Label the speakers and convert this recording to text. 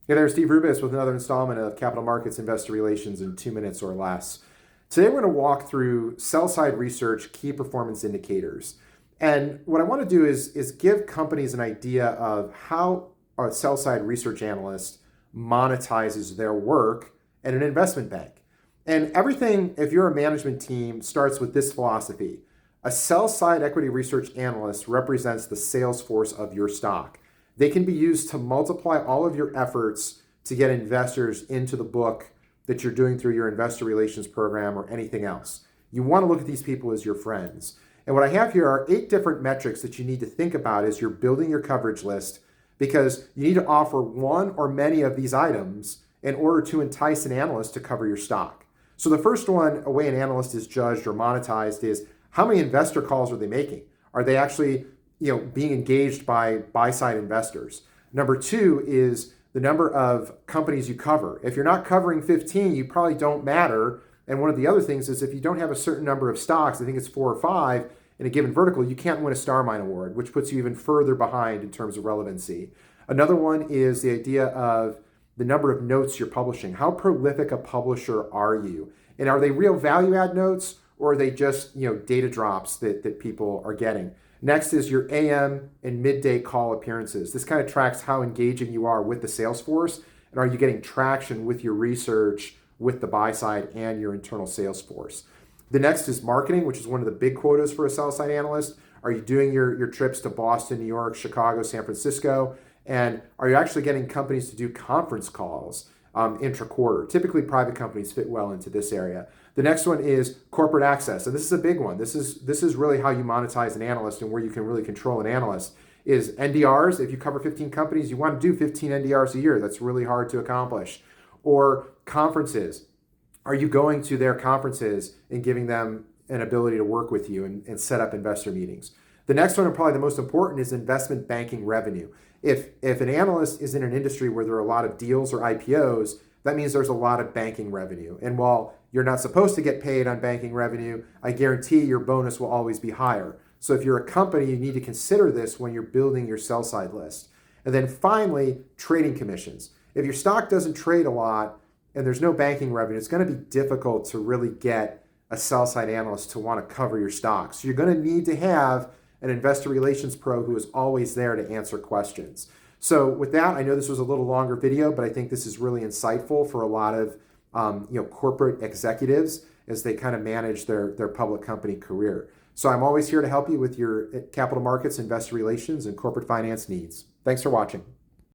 Speaker 1: Hey there, Steve Rubis with another installment of Capital Markets Investor Relations in 2 minutes or less. Today we're going to walk through sell-side research key performance indicators. And what I want to do is give companies an idea of how a sell-side research analyst monetizes their work at an investment bank. And everything, if you're a management team, starts with this philosophy. A sell-side equity research analyst represents the sales force of your stock. They can be used to multiply all of your efforts to get investors into the book that you're doing through your investor relations program or anything else. You want to look at these people as your friends. And what I have here are 8 different metrics that you need to think about as you're building your coverage list, because you need to offer one or many of these items in order to entice an analyst to cover your stock. So the first one, a way an analyst is judged or monetized, is how many investor calls are they making? Are they actually being engaged by buy-side investors? Number 2 is the number of companies you cover. If you're not covering 15, you probably don't matter. And one of the other things is if you don't have a certain number of stocks, I think it's 4 or 5 in a given vertical, you can't win a Star Mine Award, which puts you even further behind in terms of relevancy. Another one is the idea of the number of notes you're publishing. How prolific a publisher are you? And are they real value add notes, or are they just data drops that people are getting? Next is your AM and midday call appearances. This kind of tracks how engaging you are with the sales force, and are you getting traction with your research with the buy side and your internal sales force. The next is marketing, which is one of the big quotas for a sell side analyst. Are you doing your trips to Boston, New York, Chicago, San Francisco? And are you actually getting companies to do conference calls intra-quarter? Typically, private companies fit well into this area. The next one is corporate access, and this is a big one. This is really how you monetize an analyst and where you can really control an analyst. Is NDRs. If you cover 15 companies, you want to do 15 NDRs a year. That's really hard to accomplish. Or conferences. Are you going to their conferences and giving them an ability to work with you and set up investor meetings? The next one, and probably the most important, is investment banking revenue. If an analyst is in an industry where there are a lot of deals or IPOs, that means there's a lot of banking revenue. And while you're not supposed to get paid on banking revenue, I guarantee your bonus will always be higher. So if you're a company, you need to consider this when you're building your sell side list. And then finally, trading commissions. If your stock doesn't trade a lot and there's no banking revenue, it's going to be difficult to really get a sell side analyst to want to cover your stock. So you're going to need to have an investor relations pro who is always there to answer questions. So with that, I know this was a little longer video, but I think this is really insightful for a lot of corporate executives as they kind of manage their public company career. So I'm always here to help you with your capital markets, investor relations, and corporate finance needs. Thanks for watching.